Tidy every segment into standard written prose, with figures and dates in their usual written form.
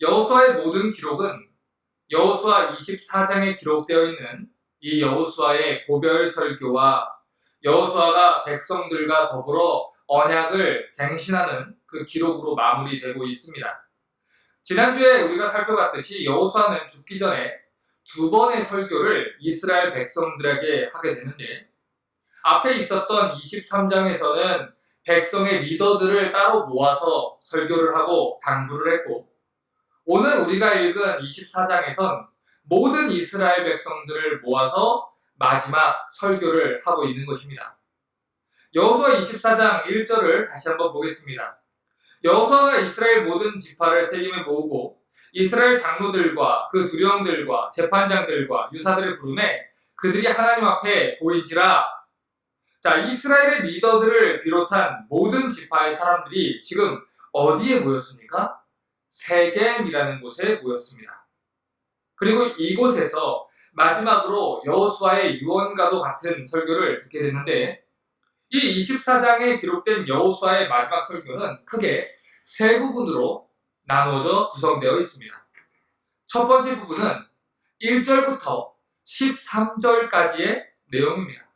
여호수아의 모든 기록은 여호수아 24장에 기록되어 있는 이 여호수아의 고별 설교와 여호수아가 백성들과 더불어 언약을 갱신하는 그 기록으로 마무리되고 있습니다. 지난주에 우리가 살펴봤듯이 여호수아는 죽기 전에 두 번의 설교를 이스라엘 백성들에게 하게 되는데, 앞에 있었던 23장에서는 백성의 리더들을 따로 모아서 설교를 하고 당부를 했고, 오늘 우리가 읽은 24장에선 모든 이스라엘 백성들을 모아서 마지막 설교를 하고 있는 것입니다. 여호수아 24장 1절을 다시 한번 보겠습니다. 여호수아가 이스라엘 모든 지파를 세겜에 모으고 이스라엘 장로들과 그 두령들과 재판장들과 유사들을 부르매 그들이 하나님 앞에 보인지라. 자, 이스라엘의 리더들을 비롯한 모든 지파의 사람들이 지금 어디에 모였습니까? 세겜이라는 곳에 모였습니다. 그리고 이곳에서 마지막으로 여호수아의 유언과도 같은 설교를 듣게 됐는데, 이 24장에 기록된 여호수아의 마지막 설교는 크게 세 부분으로 나누어져 구성되어 있습니다. 첫 번째 부분은 1절부터 13절까지의 내용입니다.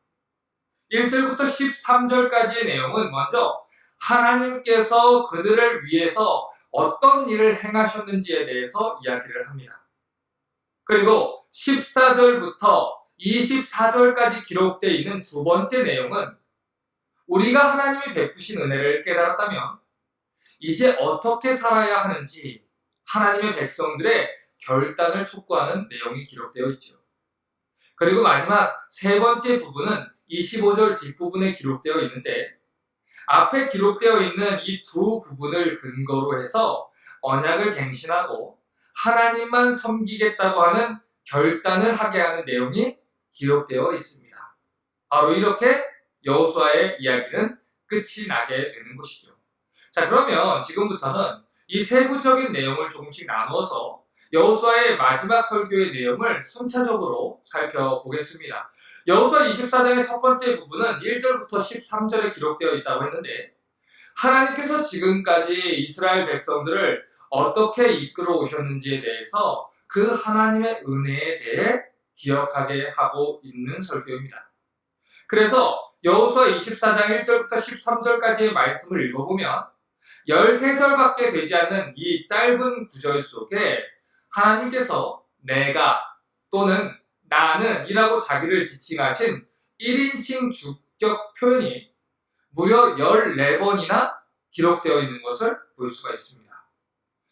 1절부터 13절까지의 내용은 먼저 하나님께서 그들을 위해서 어떤 일을 행하셨는지에 대해서 이야기를 합니다. 그리고 14절부터 24절까지 기록되어 있는 두 번째 내용은 우리가 하나님이 베푸신 은혜를 깨달았다면 이제 어떻게 살아야 하는지 하나님의 백성들의 결단을 촉구하는 내용이 기록되어 있죠. 그리고 마지막 세 번째 부분은 25절 뒷부분에 기록되어 있는데, 앞에 기록되어 있는 이 두 부분을 근거로 해서 언약을 갱신하고 하나님만 섬기겠다고 하는 결단을 하게 하는 내용이 기록되어 있습니다. 바로 이렇게 여호수아의 이야기는 끝이 나게 되는 것이죠. 자, 그러면 지금부터는 이 세부적인 내용을 조금씩 나누어서 여호수아의 마지막 설교의 내용을 순차적으로 살펴보겠습니다. 여호수아 24장의 첫 번째 부분은 1절부터 13절에 기록되어 있다고 했는데, 하나님께서 지금까지 이스라엘 백성들을 어떻게 이끌어 오셨는지에 대해서 그 하나님의 은혜에 대해 기억하게 하고 있는 설교입니다. 그래서 여호수아 24장 1절부터 13절까지의 말씀을 읽어보면 13절밖에 되지 않는 이 짧은 구절 속에 하나님께서 내가 또는 나는 이라고 자기를 지칭하신 1인칭 주격 표현이 무려 14번이나 기록되어 있는 것을 볼 수가 있습니다.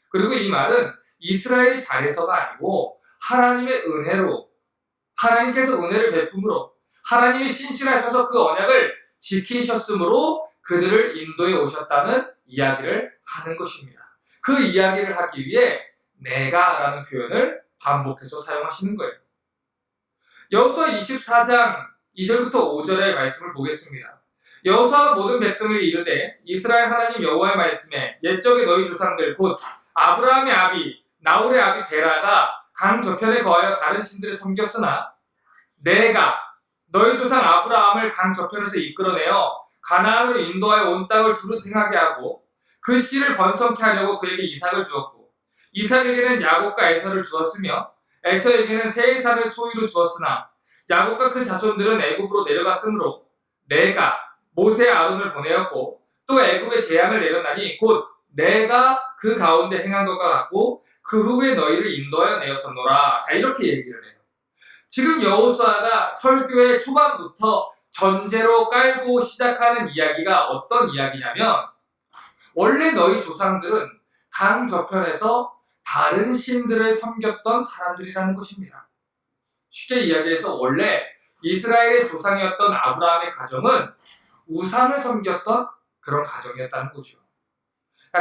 그리고 이 말은 이스라엘이 잘해서가 아니고 하나님의 은혜로, 하나님께서 은혜를 베품으로, 하나님이 신실하셔서 그 언약을 지키셨으므로 그들을 인도해 오셨다는 이야기를 하는 것입니다. 그 이야기를 하기 위해 내가 라는 표현을 반복해서 사용하시는 거예요. 여호수아 24장 2절부터 5절의 말씀을 보겠습니다. 여호수아가 모든 백성에게 이르되 이스라엘 하나님 여호와의 말씀에 옛적에 너희 조상들 곧 아브라함의 아비 나홀의 아비 데라가 강 저편에 거하여 다른 신들을 섬겼으나 내가 너희 조상 아브라함을 강 저편에서 이끌어내어 가나안으로 인도하여 온 땅을 두루 행하게 하고 그 씨를 번성케 하려고 그에게 이삭을 주었고 이삭에게는 야곱과 에서를 주었으며 에서에게는 세일산을 소유로 주었으나 야곱과 그 자손들은 애굽으로 내려갔으므로 내가 모세 아론을 보내었고 또 애굽에 재앙을 내렸나니 곧 내가 그 가운데 행한 것과 같고 그 후에 너희를 인도하여 내었었노라. 자, 이렇게 얘기를 해요. 지금 여호수아가 설교의 초반부터 전제로 깔고 시작하는 이야기가 어떤 이야기냐면, 원래 너희 조상들은 강 저편에서 다른 신들을 섬겼던 사람들이라는 것입니다. 쉽게 이야기해서 원래 이스라엘의 조상이었던 아브라함의 가정은 우상을 섬겼던 그런 가정이었다는 거죠.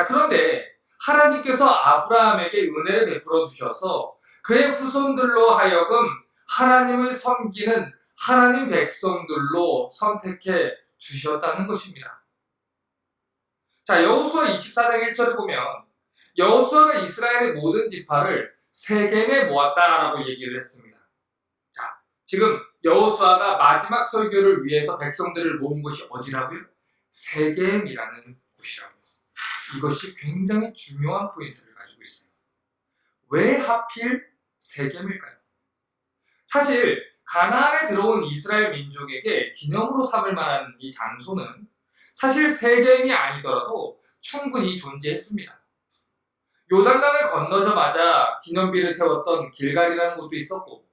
그런데 하나님께서 아브라함에게 은혜를 베풀어 주셔서 그의 후손들로 하여금 하나님을 섬기는 하나님 백성들로 선택해 주셨다는 것입니다. 자, 여호수아 24장 1절을 보면 여호수아가 이스라엘의 모든 지파를 세겜에 모았다라고 얘기를 했습니다. 자, 지금 여호수아가 마지막 설교를 위해서 백성들을 모은 곳이 어디라고요? 세겜이라는 곳이라고요. 이것이 굉장히 중요한 포인트를 가지고 있어요. 왜 하필 세겜일까요? 사실 가나안에 들어온 이스라엘 민족에게 기념으로 삼을 만한 이 장소는 사실 세겜이 아니더라도 충분히 존재했습니다. 요단강을 건너자마자 기념비를 세웠던 길갈이라는 곳도 있었고,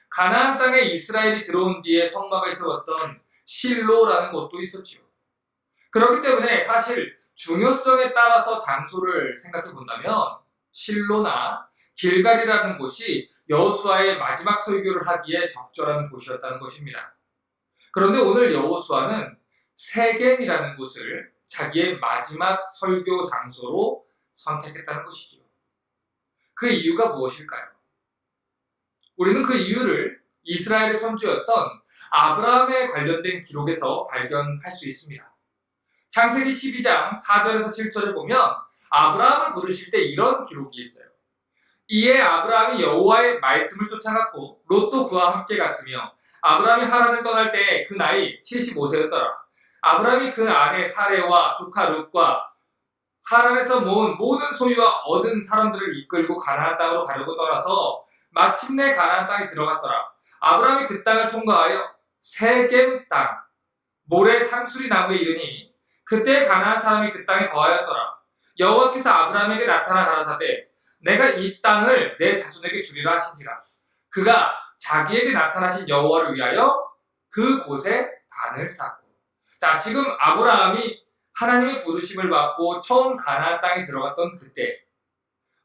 가나안 땅에 이스라엘이 들어온 뒤에 성막을 세웠던 실로라는 곳도 있었죠. 그렇기 때문에 사실 중요성에 따라서 장소를 생각해 본다면 실로나 길갈이라는 곳이 여호수아의 마지막 설교를 하기에 적절한 곳이었다는 것입니다. 그런데 오늘 여호수아는 세겜이라는 곳을 자기의 마지막 설교 장소로 선택했다는 것이죠. 그 이유가 무엇일까요? 우리는 그 이유를 이스라엘의 선조였던 아브라함에 관련된 기록에서 발견할 수 있습니다. 창세기 12장 4절에서 7절을 보면 아브라함을 부르실 때 이런 기록이 있어요. 이에 아브라함이 여호와의 말씀을 쫓아갔고 롯도 그와 함께 갔으며 아브라함이 하란을 떠날 때 그 나이 75세였더라. 아브라함이 그 아내 사레와 조카 룻과 하란에서 모은 모든 소유와 얻은 사람들을 이끌고 가나안 땅으로 가려고 떠나서 마침내 가나안 땅에 들어갔더라. 아브라함이 그 땅을 통과하여 세겜 땅 모래 상수리 나무에 이르니 그때 가나안 사람이 그 땅에 거하였더라. 여호와께서 아브라함에게 나타나 가라사대 내가 이 땅을 내 자손에게 주리라 하신지라. 그가 자기에게 나타나신 여호와를 위하여 그곳에 단을 쌓고. 자, 지금 아브라함이 하나님의 부르심을 받고 처음 가나안 땅에 들어갔던 그때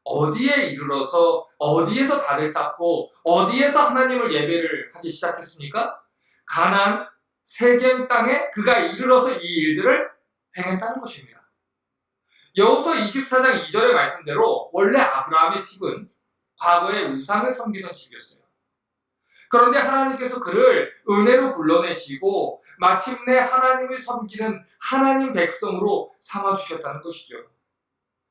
어디에 이르러서 어디에서 단을 쌓고 어디에서 하나님을 예배를 하기 시작했습니까? 가나안 세겜 땅에 그가 이르러서 이 일들을 행했다는 것입니다. 여호수아 24장 2절의 말씀대로 원래 아브라함의 집은 과거에 우상을 섬기던 집이었어요. 그런데 하나님께서 그를 은혜로 불러내시고 마침내 하나님을 섬기는 하나님 백성으로 삼아주셨다는 것이죠.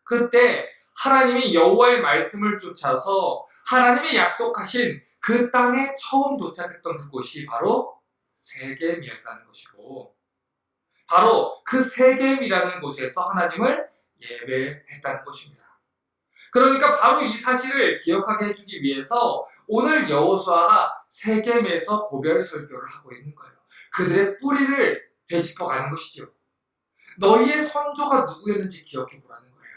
그때 하나님이 여호와의 말씀을 쫓아서 하나님이 약속하신 그 땅에 처음 도착했던 그곳이 바로 세겜이었다는 것이고, 바로 그 세겜이라는 곳에서 하나님을 예배했다는 것입니다. 그러니까 바로 이 사실을 기억하게 해주기 위해서 오늘 여호수아가 세겜에서 고별 설교를 하고 있는 거예요. 그들의 뿌리를 되짚어가는 것이죠. 너희의 선조가 누구였는지 기억해보라는 거예요.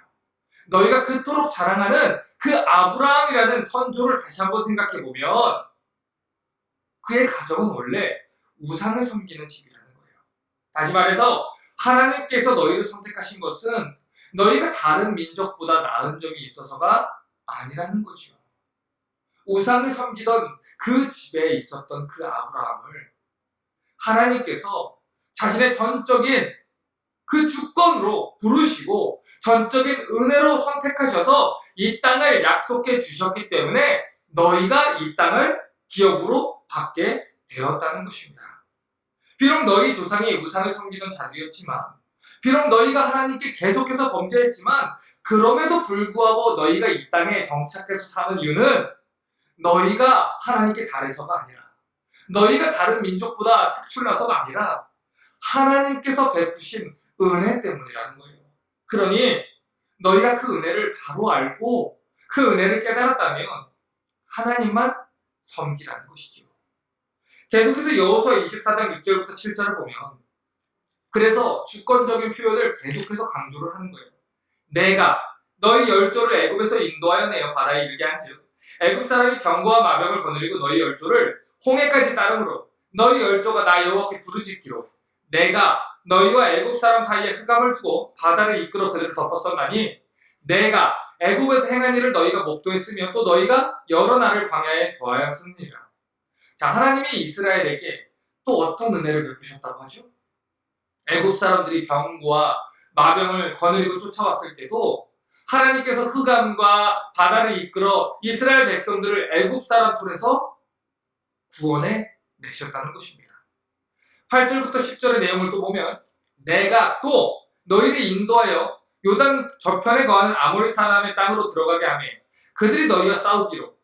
너희가 그토록 자랑하는 그 아브라함이라는 선조를 다시 한번 생각해보면 그의 가정은 원래 우상을 섬기는 집이라는 거예요. 다시 말해서 하나님께서 너희를 선택하신 것은 너희가 다른 민족보다 나은 점이 있어서가 아니라는 거죠. 우상을 섬기던 그 집에 있었던 그 아브라함을 하나님께서 자신의 전적인 그 주권으로 부르시고 전적인 은혜로 선택하셔서 이 땅을 약속해 주셨기 때문에 너희가 이 땅을 기업으로 받게 되었다는 것입니다. 비록 너희 조상이 우상을 섬기던 자들이었지만, 비록 너희가 하나님께 계속해서 범죄했지만, 그럼에도 불구하고 너희가 이 땅에 정착해서 사는 이유는 너희가 하나님께 잘해서가 아니라, 너희가 다른 민족보다 특출나서가 아니라 하나님께서 베푸신 은혜 때문이라는 거예요. 그러니 너희가 그 은혜를 바로 알고 그 은혜를 깨달았다면 하나님만 섬기라는 것이죠. 계속해서 여호수아 24장 6절부터 7절을 보면 그래서 주권적인 표현을 계속해서 강조를 하는 거예요. 내가 너희 열조를 애굽에서 인도하여 내어 바다에 이르게 한즉 애굽 사람이 병거와 마병을 거느리고 너희 열조를 홍해까지 따르므로 너희 열조가 나 여호와께 부르짖기로 내가 너희와 애굽 사람 사이에 흑암을 두고 바다를 이끌어 그들을 덮었었나니 내가 애굽에서 행한 일을 너희가 목도했으며 또 너희가 여러 날을 광야에 거하였으니라. 자, 하나님이 이스라엘에게 또 어떤 은혜를 베푸셨다고 하죠? 애굽 사람들이 병거와 마병을 거느리고 쫓아왔을 때도 하나님께서 흑암과 바다를 이끌어 이스라엘 백성들을 애굽 사람 손에서 구원해 내셨다는 것입니다. 8절부터 10절의 내용을 또 보면 내가 또 너희를 인도하여 요단 저편에 거하는 아모리 사람의 땅으로 들어가게 하며 그들이 너희와 싸우기로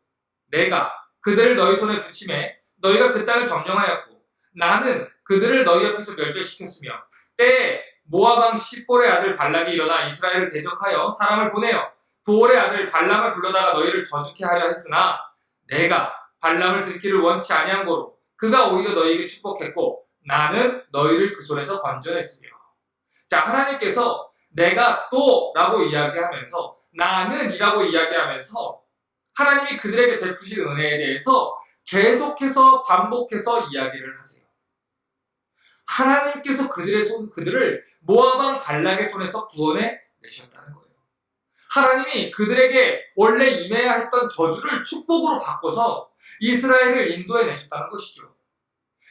내가 그들을 너희 손에 붙임에 너희가 그 땅을 점령하였고 나는 그들을 너희 앞에서 멸절시켰으며 때에 모압 왕 십볼의 아들 발락이 일어나 이스라엘을 대적하여 사람을 보내어 부올의 아들 발람을 불러다가 너희를 저주케 하려 했으나 내가 발람을 듣기를 원치 아니한 고로 그가 오히려 너희에게 축복했고 나는 너희를 그 손에서 건져냈으며. 자, 하나님께서 내가 또 라고 이야기하면서 나는 이라고 이야기하면서 하나님이 그들에게 베푸신 은혜에 대해서 계속해서 반복해서 이야기를 하세요. 하나님께서 그들을 모압 왕 발락의 손에서 구원해 내셨다는 거예요. 하나님이 그들에게 원래 임해야 했던 저주를 축복으로 바꿔서 이스라엘을 인도해 내셨다는 것이죠.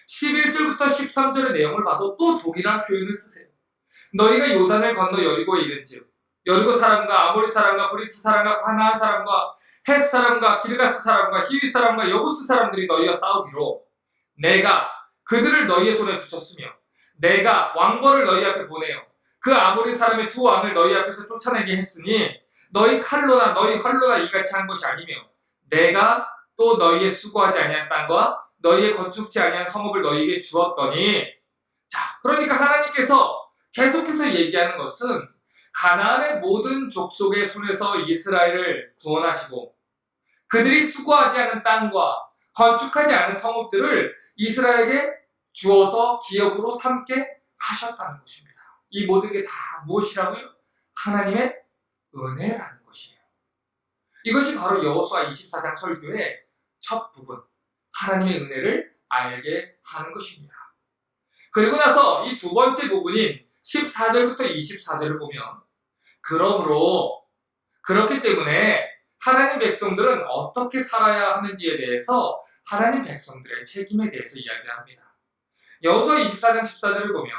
11절부터 13절의 내용을 봐도 또 독이라는 표현을 쓰세요. 너희가 요단을 건너 여리고에 이른즉 여리고 사람과 아모리 사람과 브리스 사람과 가나안 사람과 헷 사람과 기르가스 사람과 히윗 사람과 여부스 사람들이 너희와 싸우기로 내가 그들을 너희의 손에 붙였으며 내가 왕벌을 너희 앞에 보내어 그 아모리 사람의 두 왕을 너희 앞에서 쫓아내게 했으니 너희 칼로나 너희 활로나 이같이 한 것이 아니며 내가 또 너희의 수고하지 아니한 땅과 너희의 건축지 아니한 성읍을 너희에게 주었더니. 자, 그러니까 하나님께서 계속해서 얘기하는 것은 가나안의 모든 족속의 손에서 이스라엘을 구원하시고 그들이 수고하지 않은 땅과 건축하지 않은 성읍들을 이스라엘에게 주어서 기업으로 삼게 하셨다는 것입니다. 이 모든 게 다 무엇이라고요? 하나님의 은혜라는 것이에요. 이것이 바로 여호수아 24장 설교의 첫 부분, 하나님의 은혜를 알게 하는 것입니다. 그리고 나서 이 두 번째 부분인 14절부터 24절을 보면 그러므로 그렇기 때문에 하나님 백성들은 어떻게 살아야 하는지에 대해서 하나님 백성들의 책임에 대해서 이야기합니다. 여호수아 24장 14절을 보면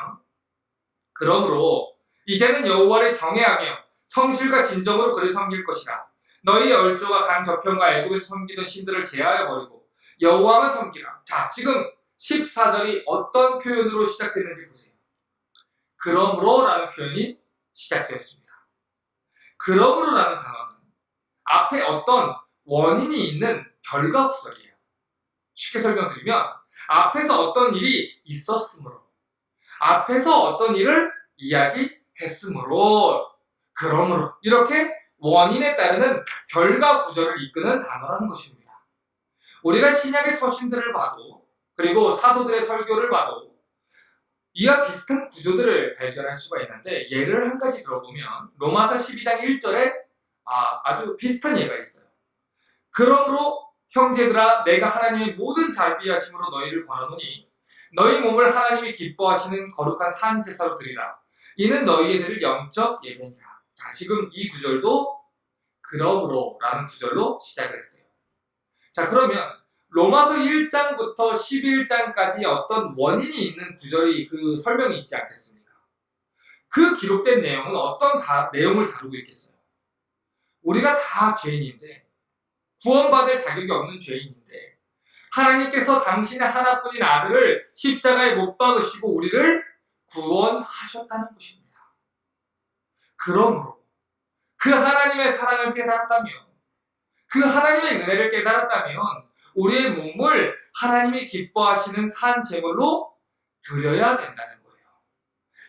그러므로 이제는 여호와를 경외하며 성실과 진정으로 그를 섬길 것이라. 너희 얼조가 강 저편과 애굽에서 섬기던 신들을 제하여 버리고 여호와만 섬기라. 자, 지금 14절이 어떤 표현으로 시작됐는지 보세요. 그러므로 라는 표현이 시작되었습니다. 그러므로 라는 단어는 앞에 어떤 원인이 있는 결과 구절이에요. 쉽게 설명드리면 앞에서 어떤 일이 있었으므로, 앞에서 어떤 일을 이야기했으므로, 그러므로 이렇게 원인에 따르는 결과 구절을 이끄는 단어라는 것입니다. 우리가 신약의 서신들을 봐도 그리고 사도들의 설교를 봐도 이와 비슷한 구조들을 발견할 수가 있는데 예를 한 가지 들어보면 로마서 12장 1절에 아주 비슷한 예가 있어요. 그러므로 형제들아 내가 하나님의 모든 자비하심으로 너희를 권하노니 너희 몸을 하나님이 기뻐하시는 거룩한 산 제사로 드리라. 이는 너희의 드릴 영적 예배니라. 자, 지금 이 구절도 그러므로 라는 구절로 시작을 했어요. 자, 그러면 로마서 1장부터 11장까지 어떤 원인이 있는 구절이 그 설명이 있지 않겠습니까? 그 기록된 내용은 어떤 내용을 다루고 있겠어요? 우리가 다 죄인인데 구원받을 자격이 없는 죄인인데 하나님께서 당신의 하나뿐인 아들을 십자가에 못 박으시고 우리를 구원하셨다는 것입니다. 그러므로 그 하나님의 사랑을 깨달았다면, 그 하나님의 은혜를 깨달았다면 우리의 몸을 하나님이 기뻐하시는 산 제물로 드려야 된다는 거예요.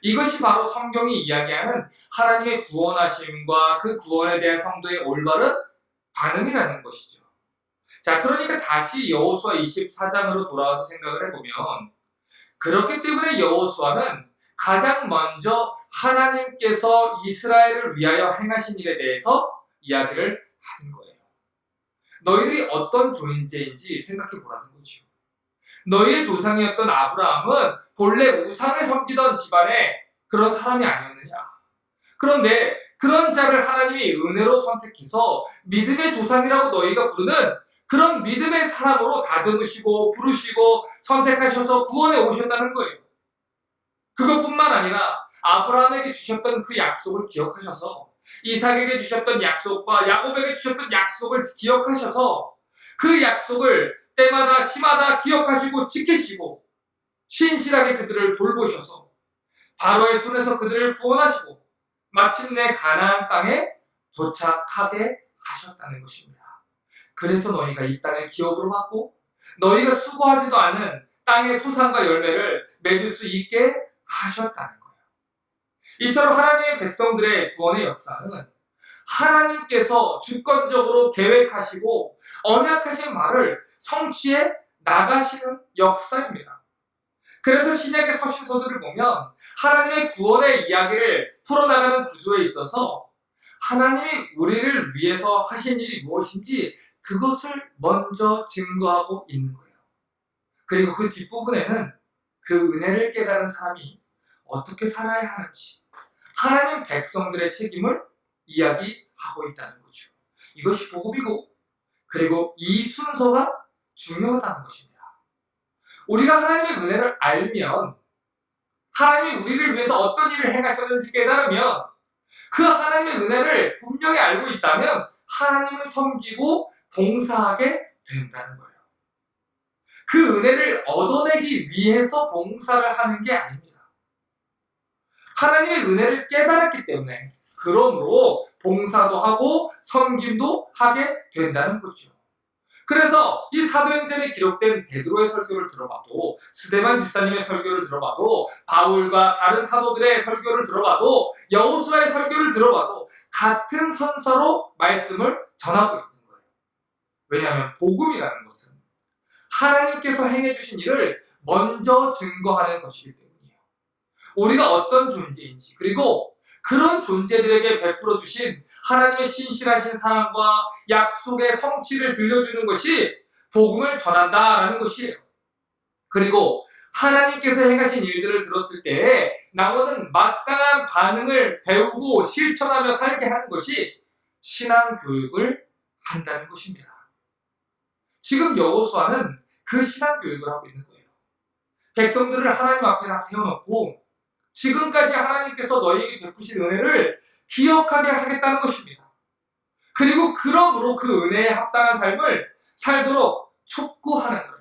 이것이 바로 성경이 이야기하는 하나님의 구원하심과 그 구원에 대한 성도의 올바른 반응이라는 것이죠. 자, 그러니까 다시 여호수아 24장으로 돌아와서 생각을 해보면 그렇기 때문에 여호수아는 가장 먼저 하나님께서 이스라엘을 위하여 행하신 일에 대해서 이야기를 하는 거예요. 너희들이 어떤 존재인지 생각해 보라는 거죠. 너희의 조상이었던 아브라함은 본래 우상을 섬기던 집안의 그런 사람이 아니었느냐. 그런데 그런 자를 하나님이 은혜로 선택해서 믿음의 조상이라고 너희가 부르는 그런 믿음의 사람으로 다듬으시고 부르시고 선택하셔서 구원해 오셨다는 거예요. 그것뿐만 아니라 아브라함에게 주셨던 그 약속을 기억하셔서 이삭에게 주셨던 약속과 야곱에게 주셨던 약속을 기억하셔서 그 약속을 때마다 시마다 기억하시고 지키시고 신실하게 그들을 돌보셔서 바로의 손에서 그들을 구원하시고 마침내 가나안 땅에 도착하게 하셨다는 것입니다. 그래서 너희가 이 땅을 기업으로 받고 너희가 수고하지도 않은 땅의 소산과 열매를 맺을 수 있게 하셨다는 거예요. 이처럼 하나님의 백성들의 구원의 역사는 하나님께서 주권적으로 계획하시고 언약하신 말을 성취해 나가시는 역사입니다. 그래서 신약의 서신서들을 보면 하나님의 구원의 이야기를 풀어나가는 구조에 있어서 하나님이 우리를 위해서 하신 일이 무엇인지 그것을 먼저 증거하고 있는 거예요. 그리고 그 뒷부분에는 그 은혜를 깨달은 사람이 어떻게 살아야 하는지 하나님 백성들의 책임을 이야기하고 있다는 거죠. 이것이 복음이고 그리고 이 순서가 중요하다는 것입니다. 우리가 하나님의 은혜를 알면 하나님이 우리를 위해서 어떤 일을 행하셨는지 깨달으면 그 하나님의 은혜를 분명히 알고 있다면 하나님을 섬기고 봉사하게 된다는 거예요. 그 은혜를 얻어내기 위해서 봉사를 하는 게 아닙니다. 하나님의 은혜를 깨달았기 때문에 그러므로 봉사도 하고 섬김도 하게 된다는 거죠. 그래서 이 사도행전에 기록된 베드로의 설교를 들어봐도 스데반 집사님의 설교를 들어봐도 바울과 다른 사도들의 설교를 들어봐도 여호수아의 설교를 들어봐도 같은 선서로 말씀을 전하고 있는 거예요. 왜냐하면 복음이라는 것은 하나님께서 행해주신 일을 먼저 증거하는 것이기 때문이에요. 우리가 어떤 존재인지 그리고 그런 존재들에게 베풀어 주신 하나님의 신실하신 사랑과 약속의 성취를 들려주는 것이 복음을 전한다라는 것이에요. 그리고 하나님께서 행하신 일들을 들었을 때에 나오는 마땅한 반응을 배우고 실천하며 살게 하는 것이 신앙 교육을 한다는 것입니다. 지금 여호수아는 그 신앙 교육을 하고 있는 거예요. 백성들을 하나님 앞에 다 세워놓고 지금까지 하나님께서 너희에게 베푸신 은혜를 기억하게 하겠다는 것입니다. 그리고 그러므로 그 은혜에 합당한 삶을 살도록 촉구하는 거예요.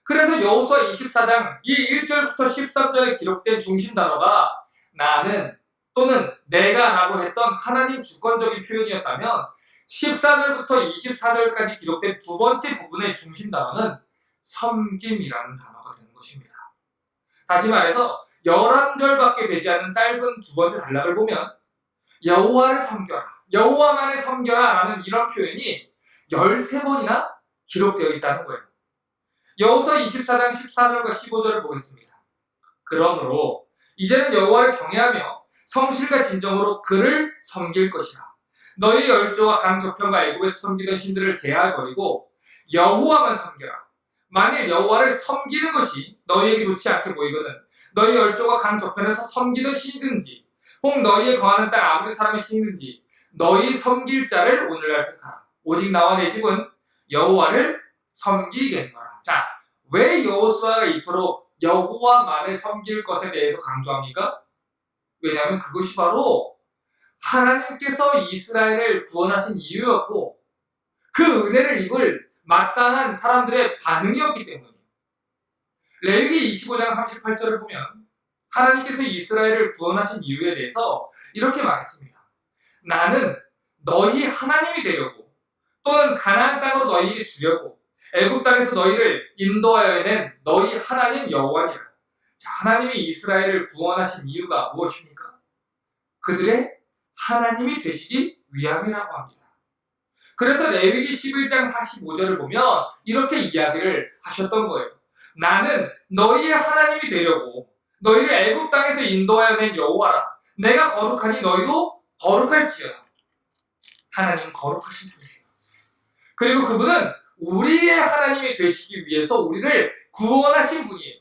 그래서 여호수아 24장 이 1절부터 13절에 기록된 중심 단어가 나는 또는 내가 라고 했던 하나님 주권적인 표현이었다면 14절부터 24절까지 기록된 두 번째 부분의 중심 단어는 섬김이라는 단어가 되는 것입니다. 다시 말해서 11절밖에 되지 않은 짧은 두 번째 단락을 보면 여호와를 섬겨라, 여호와만을 섬겨라 라는 이런 표현이 13번이나 기록되어 있다는 거예요. 여호수아 24장 14절과 15절을 보겠습니다. 그러므로 이제는 여호와를 경외하며 성실과 진정으로 그를 섬길 것이라. 너희 열조와 강 저편과 애굽에서 섬기던 신들을 제하버리고 여호와만 섬겨라. 만일 여호와를 섬기는 것이 너희에게 좋지 않게 보이거든 너희 열조가 강 저편에서 섬기던 신이든지 혹 너희의 거하는 땅 아무리 사람의 신이든지 너희 섬길 자를 오늘날 택하라. 오직 나와 내 집은 여호와를 섬기겠노라. 자, 왜 여호수아가 이토록 여호와만을 섬길 것에 대해서 강조합니까? 왜냐하면 그것이 바로 하나님께서 이스라엘을 구원하신 이유였고 그 은혜를 입을 마땅한 사람들의 반응이었기 때문이에요. 레위기 25장 38절을 보면 하나님께서 이스라엘을 구원하신 이유에 대해서 이렇게 말했습니다. 나는 너희 하나님이 되려고 또는 가나안 땅으로 너희에게 주려고 애굽 땅에서 너희를 인도하여 낸 너희 하나님 여호와니라. 자, 하나님이 이스라엘을 구원하신 이유가 무엇입니까? 그들의 하나님이 되시기 위함이라고 합니다. 그래서 레위기 11장 45절을 보면 이렇게 이야기를 하셨던 거예요. 나는 너희의 하나님이 되려고 너희를 애굽 땅에서 인도하여 낸 여호와라. 내가 거룩하니 너희도 거룩할지어다. 하나님은 거룩하신 분이세요. 그리고 그분은 우리의 하나님이 되시기 위해서 우리를 구원하신 분이에요.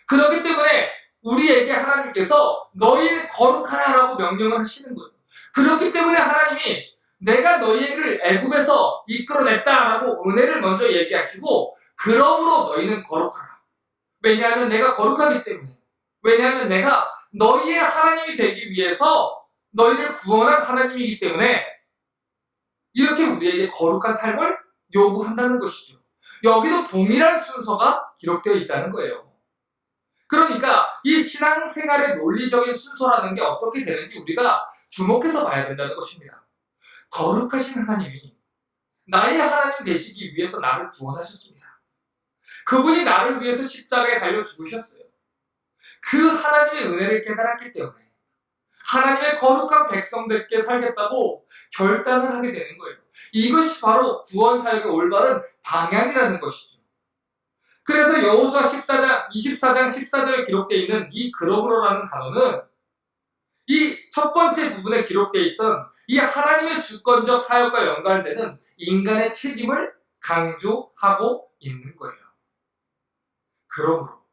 그렇기 때문에 우리에게 하나님께서 너희는 거룩하라라고 명령을 하시는 거예요. 그렇기 때문에 하나님이 내가 너희를 애굽에서 이끌어냈다라고 은혜를 먼저 얘기하시고 그러므로 너희는 거룩하라. 왜냐하면 내가 거룩하기 때문에. 왜냐하면 내가 너희의 하나님이 되기 위해서 너희를 구원한 하나님이기 때문에 이렇게 우리에게 거룩한 삶을 요구한다는 것이죠. 여기도 동일한 순서가 기록되어 있다는 거예요. 그러니까 이 신앙생활의 논리적인 순서라는 게 어떻게 되는지 우리가 주목해서 봐야 된다는 것입니다. 거룩하신 하나님이 나의 하나님 되시기 위해서 나를 구원하셨습니다. 그분이 나를 위해서 십자가에 달려 죽으셨어요. 그 하나님의 은혜를 깨달았기 때문에 하나님의 거룩한 백성들께 살겠다고 결단을 하게 되는 거예요. 이것이 바로 구원 사역의 올바른 방향이라는 것이죠. 그래서 여호수아 24장 14절에 기록되어 있는 이 그러므로라는 단어는 이 첫 번째 부분에 기록되어 있던 이 하나님의 주권적 사역과 연관되는 인간의 책임을 강조하고 있는 거예요. 그러므로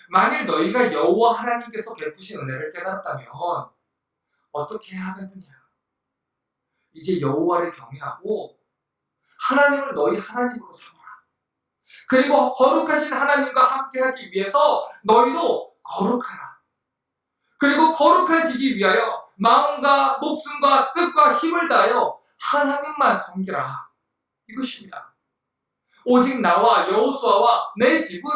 만일 너희가 여호와 하나님께서 베푸신 은혜를 깨달았다면 어떻게 해야 하겠느냐? 이제 여호와를 경외하고 하나님을 너희 하나님으로 삼아라. 그리고 거룩하신 하나님과 함께하기 위해서 너희도 거룩하라. 그리고 거룩해지기 위하여 마음과 목숨과 뜻과 힘을 다하여 하나님만 섬기라. 이것입니다. 오직 나와 여호수아와 내 집은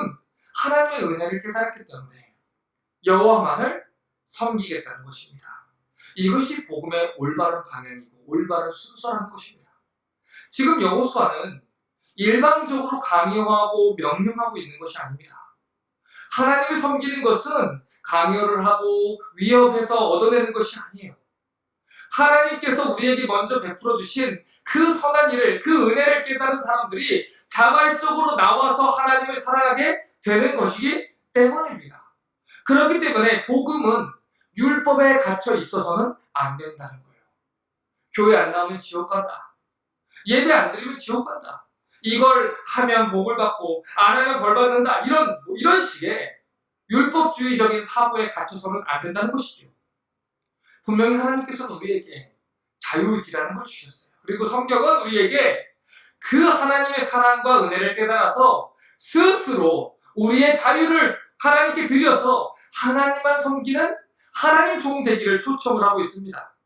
하나님의 은혜를 깨달았기 때문에 여호와만을 섬기겠다는 것입니다. 이것이 복음의 올바른 방향이고 올바른 순서라는 것입니다. 지금 여호수아는 일방적으로 강요하고 명령하고 있는 것이 아닙니다. 하나님을 섬기는 것은 강요를 하고 위협해서 얻어내는 것이 아니에요. 하나님께서 우리에게 먼저 베풀어 주신 그 선한 일을, 그 은혜를 깨달은 사람들이 자발적으로 나와서 하나님을 사랑하게 되는 것이기 때문입니다. 그렇기 때문에 복음은 율법에 갇혀 있어서는 안 된다는 거예요. 교회 안 나오면 지옥 간다. 예배 안 드리면 지옥 간다. 이걸 하면 복을 받고 안 하면 벌 받는다. 이런 식의 율법주의적인 사고에 갇혀서는 안 된다는 것이죠. 분명히 하나님께서는 우리에게 자유의지라는 걸 주셨어요. 그리고 성경은 우리에게 그 하나님의 사랑과 은혜를 깨달아서 스스로 우리의 자유를 하나님께 드려서 하나님만 섬기는 하나님 종 되기를 초청을 하고 있습니다.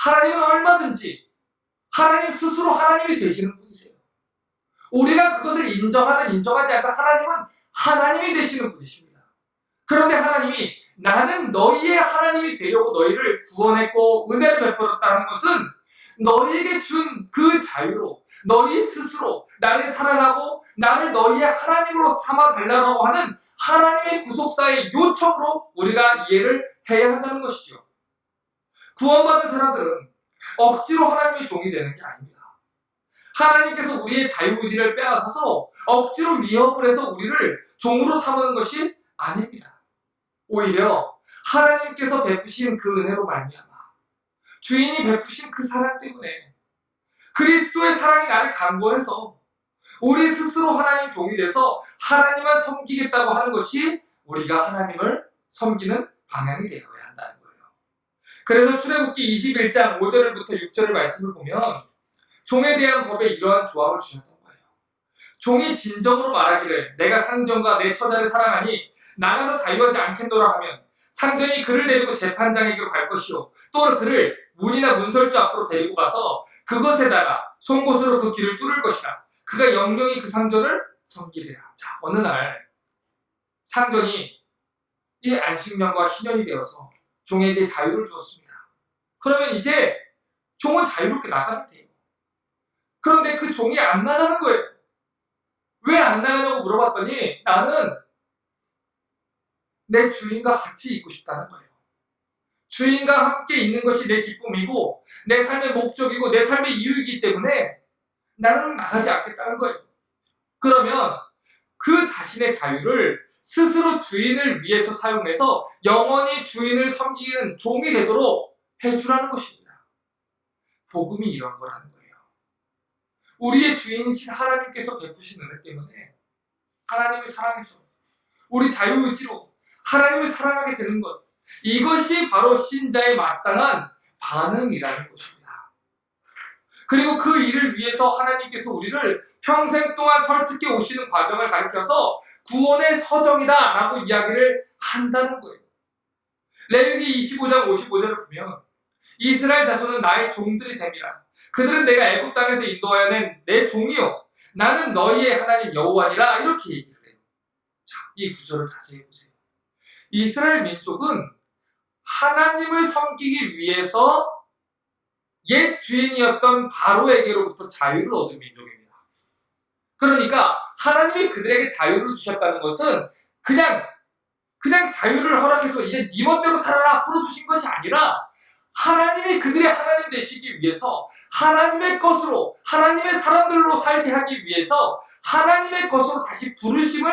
하나님은 얼마든지 하나님 스스로 하나님이 되시는 분이세요. 우리가 그것을 인정하지 않고 하나님은 하나님이 되시는 분이십니다. 그런데 하나님이 나는 너희의 하나님이 되려고 너희를 구원했고 은혜를 베풀었다는 것은 너희에게 준 그 자유로 너희 스스로 나를 사랑하고 나를 너희의 하나님으로 삼아달라고 하는 하나님의 구속사의 요청으로 우리가 이해를 해야 한다는 것이죠. 구원받은 사람들은 억지로 하나님의 종이 되는 게 아닙니다. 하나님께서 우리의 자유의지를 빼앗아서 억지로 위협을 해서 우리를 종으로 삼는 것이 아닙니다. 오히려 하나님께서 베푸신 그 은혜로 말미암아 주인이 베푸신 그 사랑 때문에 그리스도의 사랑이 나를 강권해서 우리 스스로 하나님 종이 돼서 하나님만 섬기겠다고 하는 것이 우리가 하나님을 섬기는 방향이 되어야 한다는 거예요. 그래서 출애굽기 21장 5절부터 6절의 말씀을 보면 종에 대한 법에 이러한 조항을 주셨던 거예요. 종이 진정으로 말하기를 내가 상전과 내 처자를 사랑하니 나가서 자유하지 않겠노라 하면 상전이 그를 데리고 재판장에게로 갈 것이요 또 그를 문이나 문설주 앞으로 데리고 가서 그것에다가 송곳으로 그 길을 뚫을 것이라. 그가 영영이 그 상전을 섬기리라. 자, 어느 날 상전이 이 안식년과 희년이 되어서 종에게 자유를 주었습니다. 그러면 이제 종은 자유롭게 나가면 돼요. 그런데 그 종이 안 나가는 거예요. 왜 안 나가냐고 물어봤더니 나는 내 주인과 같이 있고 싶다는 거예요. 주인과 함께 있는 것이 내 기쁨이고 내 삶의 목적이고 내 삶의 이유이기 때문에 나는 나가지 않겠다는 거예요. 그러면 그 자신의 자유를 스스로 주인을 위해서 사용해서 영원히 주인을 섬기는 종이 되도록 해주라는 것입니다. 복음이 이런 거라는 거예요. 우리의 주인이신 하나님께서 베푸신 은혜 때문에 하나님을 사랑해서 우리 자유의지로 하나님을 사랑하게 되는 것, 이것이 바로 신자의 마땅한 반응이라는 것입니다. 그리고 그 일을 위해서 하나님께서 우리를 평생 동안 설득해 오시는 과정을 가리켜서 구원의 서정이다 라고 이야기를 한다는 거예요. 레위기 25장 55절을 보면 이스라엘 자손은 나의 종들이 됨이라. 그들은 내가 애굽 땅에서 인도하여 낸 내 종이요 나는 너희의 하나님 여호와니라. 이렇게 얘기를 해요. 자, 이 구절을 자세히 보세요. 이스라엘 민족은 하나님을 섬기기 위해서 옛 주인이었던 바로에게로부터 자유를 얻은 민족입니다. 그러니까 하나님이 그들에게 자유를 주셨다는 것은 그냥 그냥 자유를 허락해서 이제 네 멋대로 살아라 풀어주신 것이 아니라 하나님이 그들의 하나님 되시기 위해서 하나님의 것으로 하나님의 사람들로 살게 하기 위해서 하나님의 것으로 다시 부르심을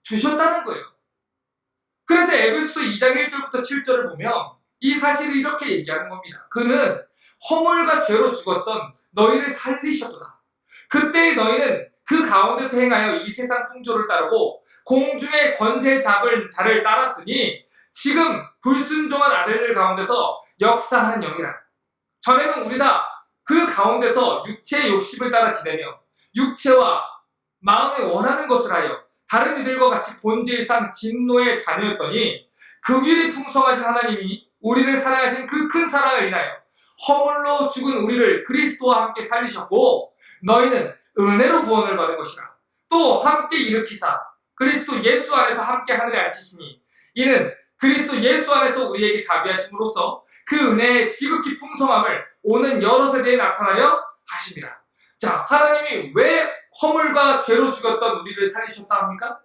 주셨다는 거예요. 그래서 에베소서 2장 1절부터 7절을 보면 이 사실을 이렇게 얘기하는 겁니다. 그는 허물과 죄로 죽었던 너희를 살리셨도다. 그때의 너희는 그 가운데서 행하여 이 세상 풍조를 따르고 공중의 권세 잡은 자를 따랐으니 지금 불순종한 아들들 가운데서 역사하는 영이라. 전에는 우리 다 그 가운데서 육체의 욕심을 따라 지내며 육체와 마음에 원하는 것을 하여 다른 이들과 같이 본질상 진노의 자녀였더니 긍휼이 풍성하신 하나님이 우리를 사랑하신 그 큰 사랑을 인하여 허물로 죽은 우리를 그리스도와 함께 살리셨고 너희는 은혜로 구원을 받은 것이라. 또 함께 일으키사 그리스도 예수 안에서 함께 하늘에 앉히시니 이는 그리스도 예수 안에서 우리에게 자비하심으로써 그 은혜의 지극히 풍성함을 오는 여러 세대에 나타나려 하심이라. 자, 하나님이 왜 허물과 죄로 죽었던 우리를 살리셨다 합니까?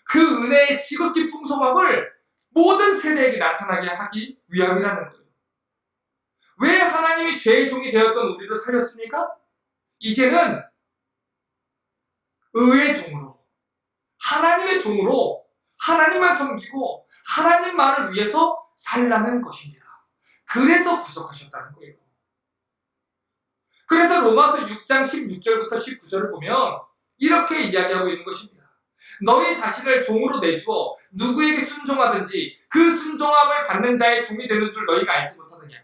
그 은혜의 지극히 풍성함을 모든 세대에게 나타나게 하기 위함이라는 거예요. 왜 하나님이 죄의 종이 되었던 우리를 살렸습니까? 이제는 의의 종으로, 하나님의 종으로 하나님만 섬기고 하나님만을 위해서 살라는 것입니다. 그래서 구속하셨다는 거예요. 그래서 로마서 6장 16절부터 19절을 보면 이렇게 이야기하고 있는 것입니다. 너희 자신을 종으로 내주어 누구에게 순종하든지 그 순종함을 받는 자의 종이 되는 줄 너희가 알지 못하느냐.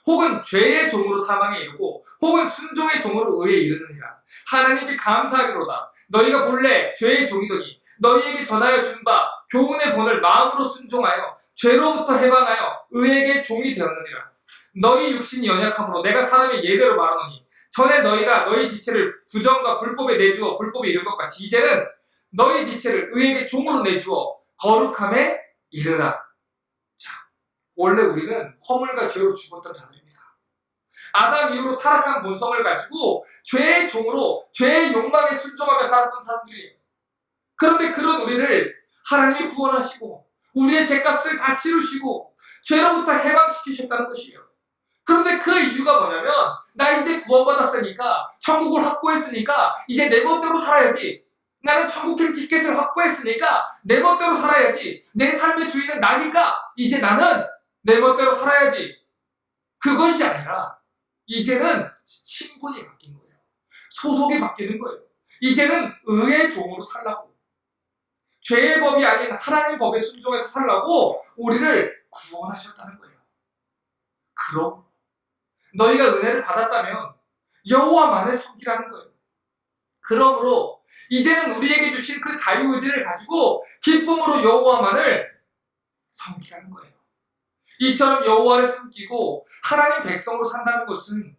혹은 죄의 종으로 사망에 이르고 혹은 순종의 종으로 의에 이르느니라. 하나님께 감사하기로다. 너희가 본래 죄의 종이더니 너희에게 전하여 준 바 교훈의 본을 마음으로 순종하여 죄로부터 해방하여 의에게 종이 되었느니라. 너희 육신이 연약함으로 내가 사람의 예대로 말하노니 전에 너희가 너희 지체를 부정과 불법에 내주어 불법에 이른 것 같이 이제는 너희 지체를 의에게 종으로 내주어 거룩함에 이르라. 자, 원래 우리는 허물과 죄로 죽었던 자들입니다. 아담 이후로 타락한 본성을 가지고 죄의 종으로 죄의 욕망에 순종하며 살았던 사람들이에요. 그런데 그런 우리를 하나님이 구원하시고 우리의 죄값을 다 치르시고 죄로부터 해방시키셨다는 것이에요. 그런데 그 이유가 뭐냐면 나 이제 구원받았으니까 천국을 확보했으니까 이제 내 멋대로 살아야지. 나는 천국행 티켓을 확보했으니까 내 멋대로 살아야지. 내 삶의 주인은 나니까 이제 나는 내 멋대로 살아야지. 그것이 아니라 이제는 신분이 바뀐 거예요. 소속이 바뀌는 거예요. 이제는 의의 종으로 살라고. 죄의 법이 아닌 하나님의 법에 순종해서 살라고 우리를 구원하셨다는 거예요. 그러므로 너희가 은혜를 받았다면 여호와만을 섬기라는 거예요. 그러므로 이제는 우리에게 주신 그 자유의지를 가지고 기쁨으로 여호와만을 섬기라는 거예요. 이처럼 여호와를 섬기고 하나님 백성으로 산다는 것은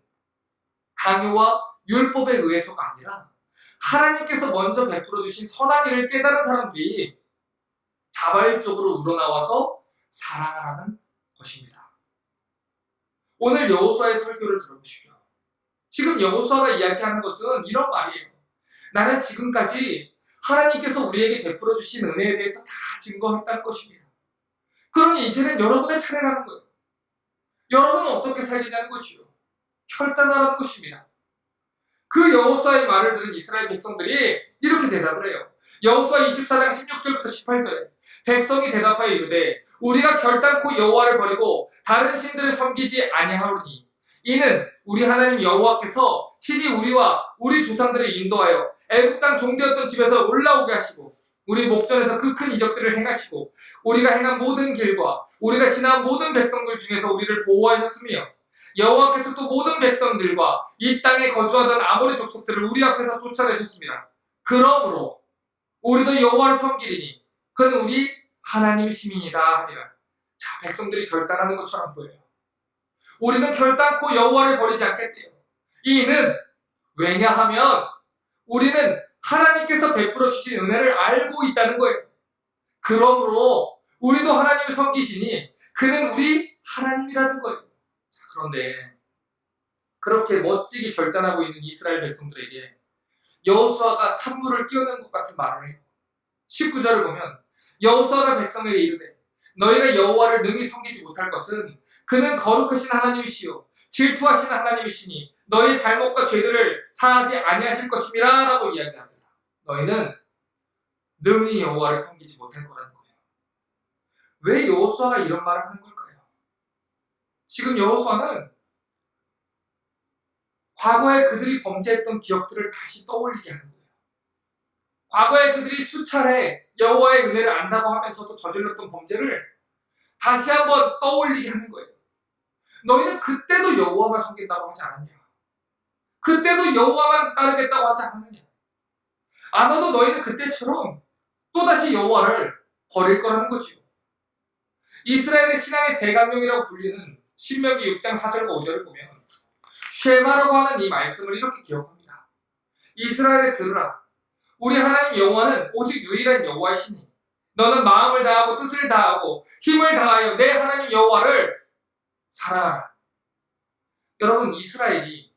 강요와 율법에 의해서가 아니라 하나님께서 먼저 베풀어 주신 선한 일을 깨달은 사람들이 자발적으로 우러나와서 사랑하라는 것입니다. 오늘 여호수아의 설교를 들어보십시오. 지금 여호수아가 이야기하는 것은 이런 말이에요. 나는 지금까지 하나님께서 우리에게 베풀어 주신 은혜에 대해서 다 증거했다는 것입니다. 그러니 이제는 여러분의 차례라는 거예요. 여러분은 어떻게 살리냐는 것이요. 결단하라는 것입니다. 그 여호수아의 말을 들은 이스라엘 백성들이 이렇게 대답을 해요. 여호수아 24장 16절부터 18절에 백성이 대답하여 이르되 우리가 결단코 여호와를 버리고 다른 신들을 섬기지 아니하오니 이는 우리 하나님 여호와께서 친히 우리와 우리 조상들을 인도하여 애굽 땅 종되었던 집에서 올라오게 하시고 우리 목전에서 그 큰 이적들을 행하시고 우리가 행한 모든 길과 우리가 지난 모든 백성들 중에서 우리를 보호하셨으며 여호와께서 또 모든 백성들과 이 땅에 거주하던 아모리 족속들을 우리 앞에서 쫓아내셨습니다. 그러므로 우리도 여호와를 섬기리니 그는 우리 하나님 시민이다 하리라. 자, 백성들이 결단하는 것처럼 보여요. 우리는 결단코 여호와를 버리지 않겠대요. 이는 왜냐하면 우리는 하나님께서 베풀어 주신 은혜를 알고 있다는 거예요. 그러므로 우리도 하나님을 섬기시니 그는 우리 하나님이라는 거예요. 자, 그런데 그렇게 멋지게 결단하고 있는 이스라엘 백성들에게 여호수아가 찬물을 끼얹는 것 같은 말을 해요. 19절을 보면 여호수아가 백성에게 이르되 너희가 여호와를 능히 섬기지 못할 것은 그는 거룩하신 하나님이시요 질투하시는 하나님이시니 너희의 잘못과 죄들을 사하지 아니하실 것임이라 라고 이야기합니다. 너희는 능히 여호와를 섬기지 못할 거라는 거예요. 왜 여호수아가 이런 말을 하는 걸까요? 지금 여호수아는 과거에 그들이 범죄했던 기억들을 다시 떠올리게 하는 거예요. 과거에 그들이 수차례 여호와의 은혜를 안다고 하면서도 저질렀던 범죄를 다시 한번 떠올리게 하는 거예요. 너희는 그때도 여호와만 섬긴다고 하지 않았냐? 그때도 여호와만 따르겠다고 하지 않았느냐? 아마도 너희는 그때처럼 또다시 여호와를 버릴 거라는 거죠. 이스라엘의 신앙의 대감령이라고 불리는 신명기 6장 4절과 5절을 보면 쉐마라고 하는 이 말씀을 이렇게 기억합니다. 이스라엘에 들으라. 우리 하나님 여호와는 오직 유일한 여호와이시니 너는 마음을 다하고 뜻을 다하고 힘을 다하여 내 하나님 여호와를 사랑하라. 여러분, 이스라엘이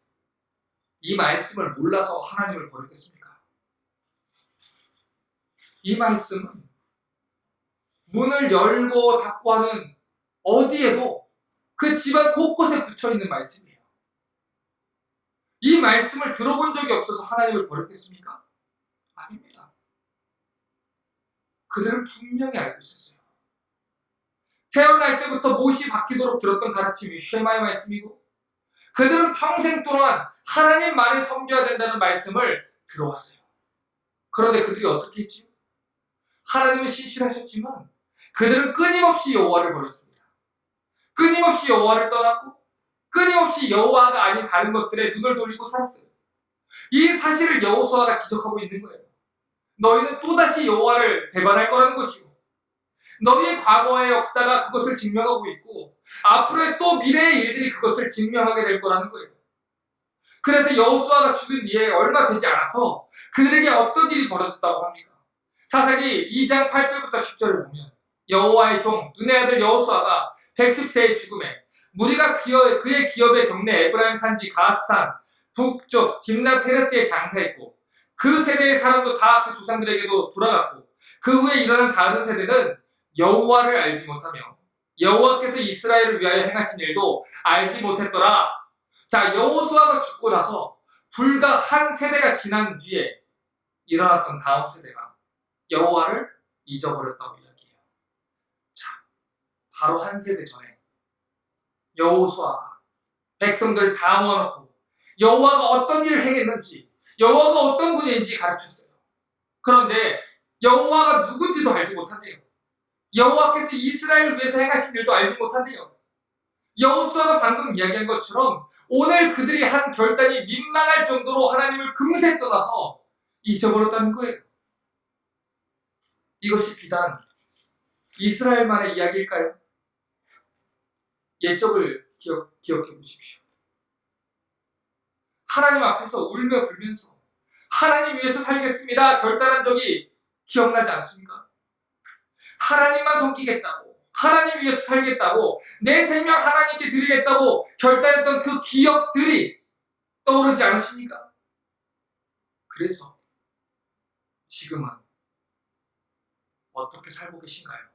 이 말씀을 몰라서 하나님을 버렸겠습니까? 이 말씀은 문을 열고 닫고 하는 어디에도 그 집안 곳곳에 붙여있는 말씀이에요. 이 말씀을 들어본 적이 없어서 하나님을 버렸겠습니까? 아닙니다. 그들은 분명히 알고 있었어요. 태어날 때부터 못이 박히도록 들었던 가르침이 쉐마의 말씀이고 그들은 평생 동안 하나님만을 섬겨야 된다는 말씀을 들어왔어요. 그런데 그들이 어떻게 했지요? 하나님은 신실하셨지만 그들은 끊임없이 여호와를 버렸습니다. 끊임없이 여호와를 떠났고 끊임없이 여호와가 아닌 다른 것들에 눈을 돌리고 살았어요. 이 사실을 여호수아가 지적하고 있는 거예요. 너희는 또다시 여호와를 배반할 거라는 것이고 너희의 과거의 역사가 그것을 증명하고 있고 앞으로의 또 미래의 일들이 그것을 증명하게 될 거라는 거예요. 그래서 여호수아가 죽은 뒤에 얼마 되지 않아서 그들에게 어떤 일이 벌어졌다고 합니까? 사사기 2장 8절부터 10절을 보면 여호와의 종 눈의 아들 여호수아가 110세의 죽음에 무리가 그의 기업의 경내 에브라임 산지 가스산 북쪽 딥낫 헤레스에 장사했고 그 세대의 사람도 다 그 조상들에게도 돌아갔고 그 후에 일어난 다른 세대는 여호와를 알지 못하며 여호와께서 이스라엘을 위하여 행하신 일도 알지 못했더라. 자, 여호수아가 죽고 나서 불과 한 세대가 지난 뒤에 일어났던 다음 세대가 여호와를 잊어버렸다고 이야기해요. 자, 바로 한 세대 전에 여호수아가 백성들을 다 모아놓고 여호와가 어떤 일을 행했는지 여호와가 어떤 분인지 가르쳤어요. 그런데 여호와가 누군지도 알지 못한대요. 여호와께서 이스라엘을 위해서 행하신 일도 알지 못한대요. 여호수아가 방금 이야기한 것처럼 오늘 그들이 한 결단이 민망할 정도로 하나님을 금세 떠나서 잊어버렸다는 거예요. 이것이 비단 이스라엘만의 이야기일까요? 옛적을 기억해 보십시오. 하나님 앞에서 울며 불면서 하나님 위해서 살겠습니다 결단한 적이 기억나지 않습니까? 하나님만 섬기겠다고 하나님 위해서 살겠다고 내 생명 하나님께 드리겠다고 결단했던 그 기억들이 떠오르지 않으십니까? 그래서 지금은 어떻게 살고 계신가요?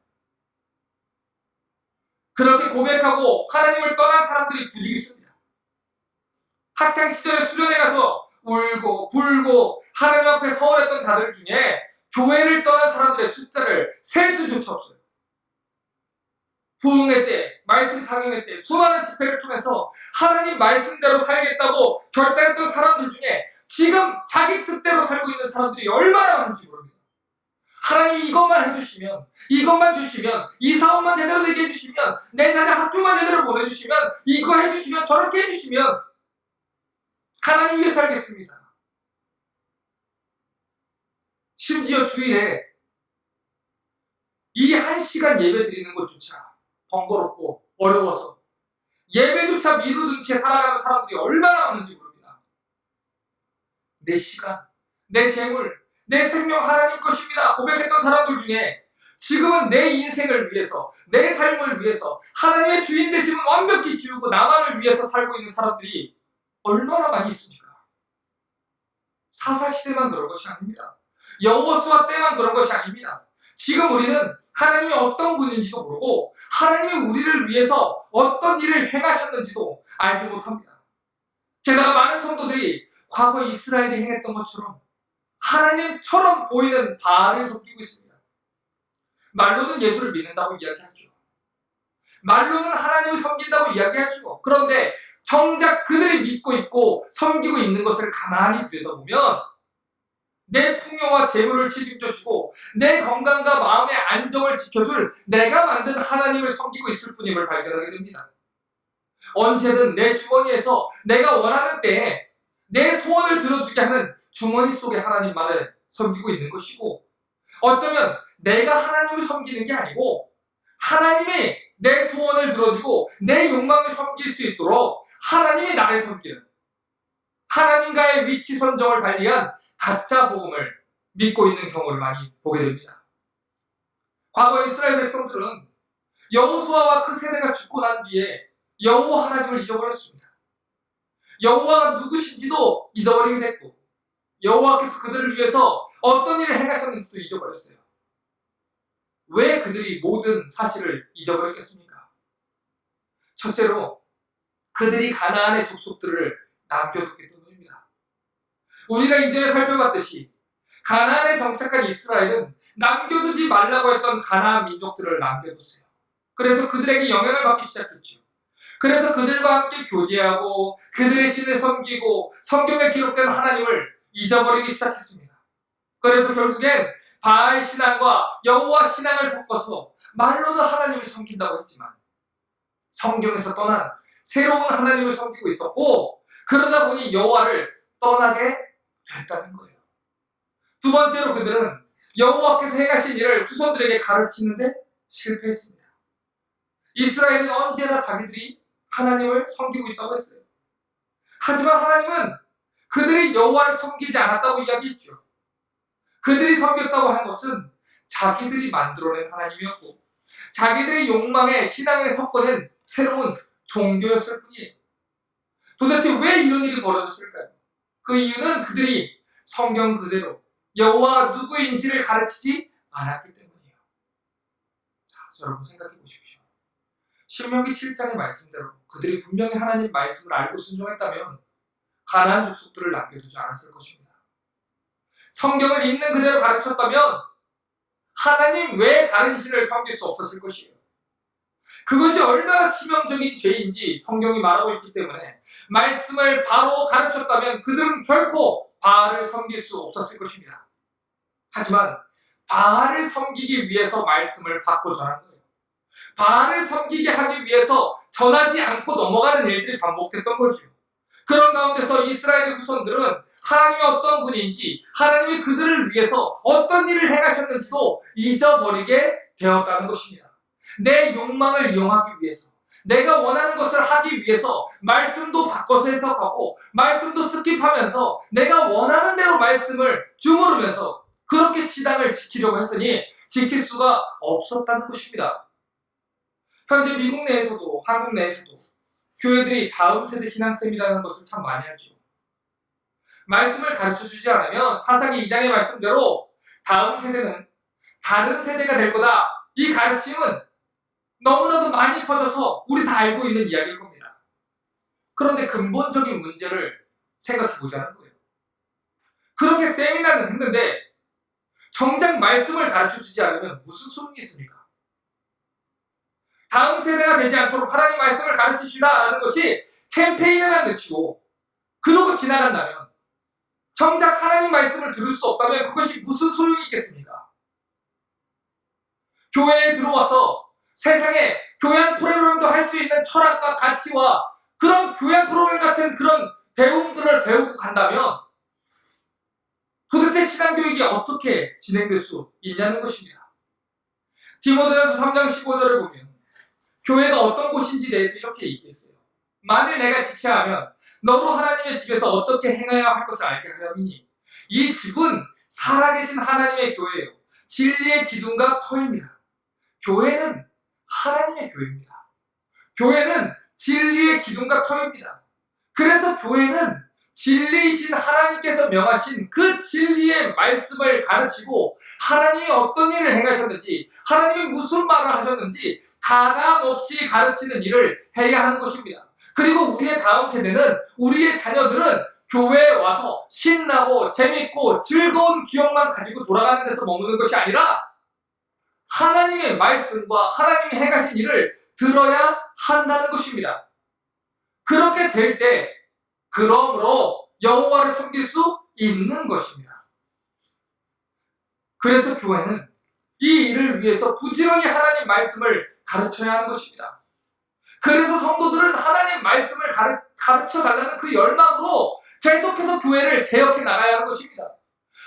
그렇게 고백하고 하나님을 떠난 사람들이 부디 있습니다. 학창시절에 수련회 가서 울고 불고 하나님 앞에 서원했던 자들 중에 교회를 떠난 사람들의 숫자를 셀 수조차 없어요. 부흥회 때, 말씀 상영회 때 수많은 집회를 통해서 하나님 말씀대로 살겠다고 결단했던 사람들 중에 지금 자기 뜻대로 살고 있는 사람들이 얼마나 많은지 모릅니다. 하나님이 이것만 해주시면, 이것만 주시면, 이 사업만 제대로 되게 해주시면, 내 자녀 학교만 제대로 보내주시면, 이거 해주시면, 저렇게 해주시면 하나님 위해 살겠습니다. 심지어 주일에 이 1시간 예배 드리는 것조차 번거롭고 어려워서 예배조차 미루던 채 살아가는 사람들이 얼마나 많은지 모릅니다. 내 시간, 내 재물, 내 생명 하나님 것입니다 고백했던 사람들 중에 지금은 내 인생을 위해서, 내 삶을 위해서 하나님의 주인 되심은 완벽히 지우고 나만을 위해서 살고 있는 사람들이 얼마나 많이 있습니까? 사사시대만 그런 것이 아닙니다. 여호수아 때만 그런 것이 아닙니다. 지금 우리는 하나님이 어떤 분인지도 모르고 하나님이 우리를 위해서 어떤 일을 행하셨는지도 알지 못합니다. 게다가 많은 성도들이 과거 이스라엘이 행했던 것처럼 하나님처럼 보이는 바알을 섬기고 있습니다. 말로는 예수를 믿는다고 이야기하죠. 말로는 하나님을 섬긴다고 이야기하죠. 그런데 정작 그들이 믿고 있고 섬기고 있는 것을 가만히 들여다보면 내 풍요와 재물을 책임져주고 내 건강과 마음의 안정을 지켜줄 내가 만든 하나님을 섬기고 있을 뿐임을 발견하게 됩니다. 언제든 내 주머니에서 내가 원하는 때에 내 소원을 들어주게 하는 주머니 속의 하나님만을 섬기고 있는 것이고, 어쩌면 내가 하나님을 섬기는 게 아니고 하나님이 내 소원을 들어주고 내 욕망을 섬길 수 있도록 하나님이 나를 섬기는, 하나님과의 위치 선정을 달리한 가짜 복음을 믿고 있는 경우를 많이 보게 됩니다. 과거 이스라엘 백성들은 여호수아와 그 세대가 죽고 난 뒤에 여호와 하나님을 잊어버렸습니다. 여호와가 누구신지도 잊어버리게 됐고 여호와께서 그들을 위해서 어떤 일을 행하셨는지도 잊어버렸어요. 왜 그들이 모든 사실을 잊어버렸겠습니까? 첫째로 그들이 가나안의 족속들을 남겨뒀기 때문입니다. 우리가 이전에 살펴봤듯이 가나안에 정착한 이스라엘은 남겨두지 말라고 했던 가나안 민족들을 남겨뒀어요. 그래서 그들에게 영향을 받기 시작했죠. 그래서 그들과 함께 교제하고 그들의 신을 섬기고 성경에 기록된 하나님을 잊어버리기 시작했습니다. 그래서 결국엔 바알 신앙과 여호와 신앙을 섞어서 말로는 하나님을 섬긴다고 했지만 성경에서 떠난 새로운 하나님을 섬기고 있었고, 그러다 보니 여호와를 떠나게 됐다는 거예요. 두 번째로 그들은 여호와께서 행하신 일을 후손들에게 가르치는데 실패했습니다. 이스라엘은 언제나 자기들이 하나님을 섬기고 있다고 했어요. 하지만 하나님은 그들이 여호와를 섬기지 않았다고 이야기했죠. 그들이 섬겼다고 한 것은 자기들이 만들어낸 하나님이었고 자기들의 욕망에 신앙을 섞어낸 새로운 종교였을 뿐이에요. 도대체 왜 이런 일이 벌어졌을까요? 그 이유는 그들이 성경 그대로 여호와가 누구인지를 가르치지 않았기 때문이에요. 자, 여러분 생각해 보십시오. 신명기 7장의 말씀대로 그들이 분명히 하나님 말씀을 알고 순종했다면 가나안 족속들을 남겨두지 않았을 것입니다. 성경을 있는 그대로 가르쳤다면 하나님 외에 다른 신을 섬길 수 없었을 것이에요. 그것이 얼마나 치명적인 죄인지 성경이 말하고 있기 때문에 말씀을 바로 가르쳤다면 그들은 결코 바알을 섬길 수 없었을 것입니다. 하지만 바알을 섬기기 위해서 말씀을 바꿔 전한 거예요. 바알을 섬기게 하기 위해서 전하지 않고 넘어가는 일들이 반복됐던 거죠. 그런 가운데서 이스라엘의 후손들은 하나님이 어떤 분인지, 하나님이 그들을 위해서 어떤 일을 행하셨는지도 잊어버리게 되었다는 것입니다. 내 욕망을 이용하기 위해서, 내가 원하는 것을 하기 위해서 말씀도 바꿔서 해석하고 말씀도 스킵하면서 내가 원하는 대로 말씀을 주무르면서 그렇게 신앙을 지키려고 했으니 지킬 수가 없었다는 것입니다. 현재 미국 내에서도 한국 내에서도 교회들이 다음 세대 신앙쌤이라는 것을 참 많이 하죠. 말씀을 가르쳐주지 않으면 사사기 2장의 말씀대로 다음 세대는 다른 세대가 될 거다. 이 가르침은 너무나도 많이 퍼져서 우리 다 알고 있는 이야기일 겁니다. 그런데 근본적인 문제를 생각해 보자는 거예요. 그렇게 세미나는 했는데 정작 말씀을 가르쳐주지 않으면 무슨 소용이 있습니까? 다음 세대가 되지 않도록 하나님 말씀을 가르치시라라는 것이 캠페인에만 그치고 그러고 지나간다면, 정작 하나님 말씀을 들을 수 없다면 그것이 무슨 소용이 있겠습니까? 교회에 들어와서 세상에 교양 프로그램도 할 수 있는 철학과 가치와 그런 교양 프로그램 같은 그런 배움들을 배우고 간다면 도대체 신앙교육이 어떻게 진행될 수 있냐는 것입니다. 디모데전서 3장 15절을 보면 교회가 어떤 곳인지 대해서 이렇게 얘기했어요. 만일 내가 지체하면 너로 하나님의 집에서 어떻게 행해야 할 것을 알게 하려니 이 집은 살아계신 하나님의 교회예요. 진리의 기둥과 터입니다. 교회는 하나님의 교회입니다. 교회는 진리의 기둥과 터입니다. 그래서 교회는 진리이신 하나님께서 명하신 그 진리의 말씀을 가르치고 하나님이 어떤 일을 행하셨는지, 하나님이 무슨 말을 하셨는지 가감없이 가르치는 일을 해야 하는 것입니다. 그리고 우리의 다음 세대는, 우리의 자녀들은 교회에 와서 신나고 재밌고 즐거운 기억만 가지고 돌아가는 데서 머무는 것이 아니라 하나님의 말씀과 하나님이 행하신 일을 들어야 한다는 것입니다. 그렇게 될 때 그러므로 여호와를 섬길 수 있는 것입니다. 그래서 교회는 이 일을 위해서 부지런히 하나님 말씀을 가르쳐야 하는 것입니다. 그래서 성도들은 하나님 말씀을 가르쳐 달라는 그 열망으로 계속해서 교회를 개혁해 나가야 하는 것입니다.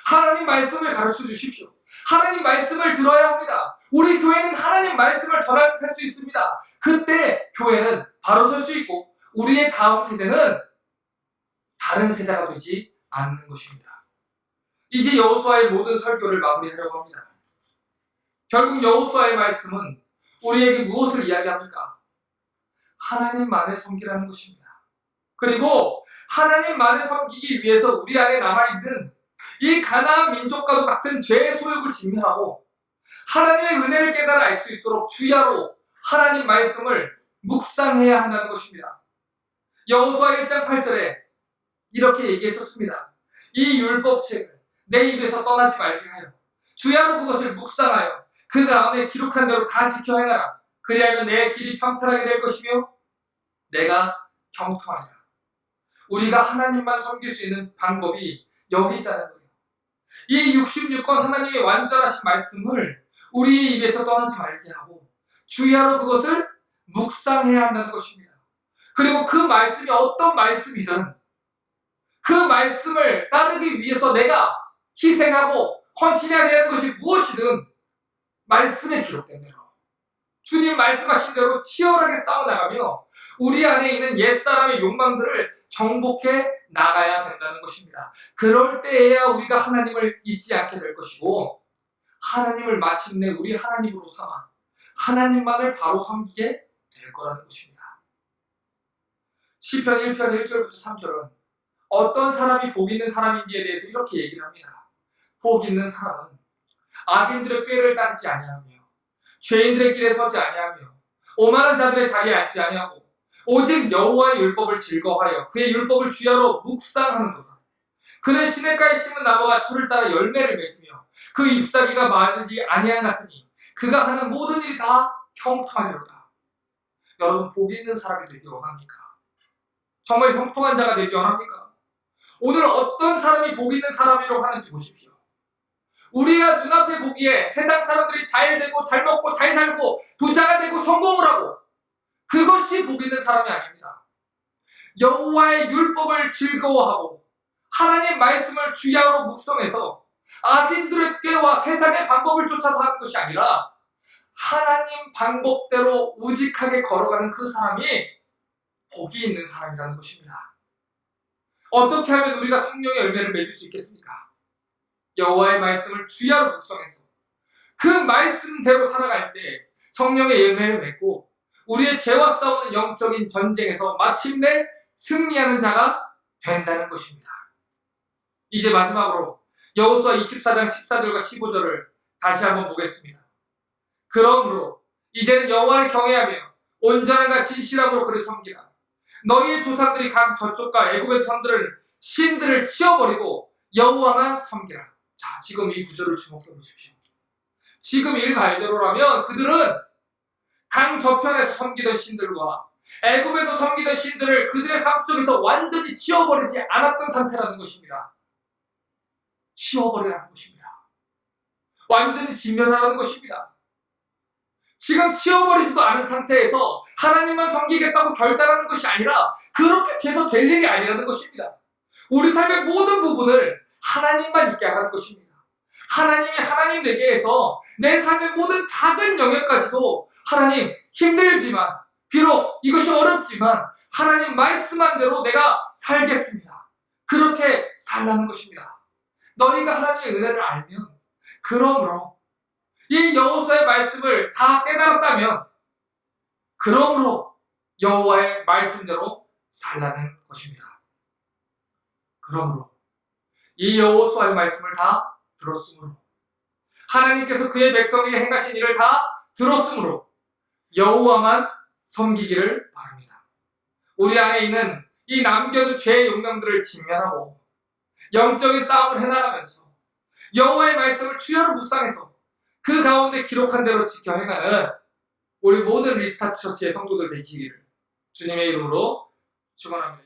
하나님 말씀을 가르쳐 주십시오. 하나님 말씀을 들어야 합니다. 우리 교회는 하나님 말씀을 전할 수 있습니다. 그때 교회는 바로 설 수 있고 우리의 다음 세대는 다른 세대가 되지 않는 것입니다. 이제 여호수아의 모든 설교를 마무리하려고 합니다. 결국 여호수아의 말씀은 우리에게 무엇을 이야기합니까? 하나님만을 섬기라는 것입니다. 그리고 하나님만을 섬기기 위해서 우리 안에 남아있는 이 가나안 민족과도 같은 죄의 소욕을 직면하고 하나님의 은혜를 깨달아 알 수 있도록 주야로 하나님 말씀을 묵상해야 한다는 것입니다. 여호수아 1장 8절에 이렇게 얘기했었습니다. 이 율법책을 내 입에서 떠나지 말게 하여 주야로 그것을 묵상하여 그 가운데 기록한 대로 다 지켜 행하라. 그리하면 내 길이 평탄하게 될 것이며 내가 경통하리라. 우리가 하나님만 섬길 수 있는 방법이 여기 있다는 거예요. 이 66권 하나님의 완전하신 말씀을 우리 입에서 떠나지 말게 하고 주야로 그것을 묵상해야 한다는 것입니다. 그리고 그 말씀이 어떤 말씀이든 그 말씀을 따르기 위해서 내가 희생하고 헌신해야 되는 것이 무엇이든 말씀에 기록된 대로 주님 말씀하신 대로 치열하게 싸워나가며 우리 안에 있는 옛사람의 욕망들을 정복해 나가야 된다는 것입니다. 그럴 때에야 우리가 하나님을 잊지 않게 될 것이고 하나님을 마침내 우리 하나님으로 삼아 하나님만을 바로 섬기게 될 거라는 것입니다. 시편 1편 1절부터 3절은 어떤 사람이 복 있는 사람인지에 대해서 이렇게 얘기를 합니다. 복 있는 사람은 악인들의 꾀를 따르지 아니하며 죄인들의 길에 서지 아니하며 오만한 자들의 자리에 앉지 아니하고 오직 여호와의 율법을 즐거워하여 그의 율법을 주야로 묵상하는도다. 그는 시냇가에 심은 나무가 철을 따라 열매를 맺으며 그 잎사귀가 마르지 아니한 같으니 그가 하는 모든 일이 다 형통하리로다. 여러분, 복 있는 사람이 되기 원합니까? 정말 형통한 자가 되기 원합니까? 오늘 어떤 사람이 복 있는 사람이라고 하는지 보십시오. 우리가 눈앞에 보기에 세상 사람들이 잘 되고 잘 먹고 잘 살고 부자가 되고 성공을 하고 그것이 복 있는 사람이 아닙니다. 여호와의 율법을 즐거워하고 하나님 말씀을 주야로 묵상해서 악인들의 꾀와 세상의 방법을 쫓아서 하는 것이 아니라 하나님 방법대로 우직하게 걸어가는 그 사람이 복이 있는 사람이라는 것입니다. 어떻게 하면 우리가 성령의 열매를 맺을 수 있겠습니까? 여호와의 말씀을 주야로 묵상해서 그 말씀대로 살아갈 때 성령의 열매를 맺고 우리의 죄와 싸우는 영적인 전쟁에서 마침내 승리하는 자가 된다는 것입니다. 이제 마지막으로 여호수아 24장 14절과 15절을 다시 한번 보겠습니다. 그러므로 이제는 여호와를 경외하며 온전함과 진실함으로 그를 섬기라. 너희의 조상들이 각 저쪽과 애굽의 신들을 치워버리고 여호와만 섬기라. 자, 지금 이 구절을 주목해 보십시오. 지금 일말대로라면 그들은 강 저편에서 섬기던 신들과 애굽에서 섬기던 신들을 그들의 삶 속에서 완전히 치워버리지 않았던 상태라는 것입니다. 치워버리라는 것입니다. 완전히 진멸하라는 것입니다. 지금 치워버리지도 않은 상태에서 하나님만 섬기겠다고 결단하는 것이 아니라 그렇게 계속 될 일이 아니라는 것입니다. 우리 삶의 모든 부분을 하나님만 있게 하라는 것입니다. 하나님이 하나님 되게 해서 내 삶의 모든 작은 영역까지도 하나님 힘들지만 비록 이것이 어렵지만 하나님 말씀한 대로 내가 살겠습니다. 그렇게 살라는 것입니다. 너희가 하나님의 은혜를 알면 그러므로 이 여호수아의 말씀을 다 깨달았다면 그러므로 여호와의 말씀대로 살라는 것입니다. 그러므로 이 여호수아의 말씀을 다 들었으므로 하나님께서 그의 백성에게 행하신 일을 다 들었으므로 여호와만 섬기기를 바랍니다. 우리 안에 있는 이 남겨둔 죄의 욕망들을 직면하고 영적인 싸움을 해나가면서 여호와의 말씀을 주야로 묵상해서 그 가운데 기록한 대로 지켜 행하는 우리 모든 리스타트 처치의 성도들 되시기를 주님의 이름으로 축원합니다.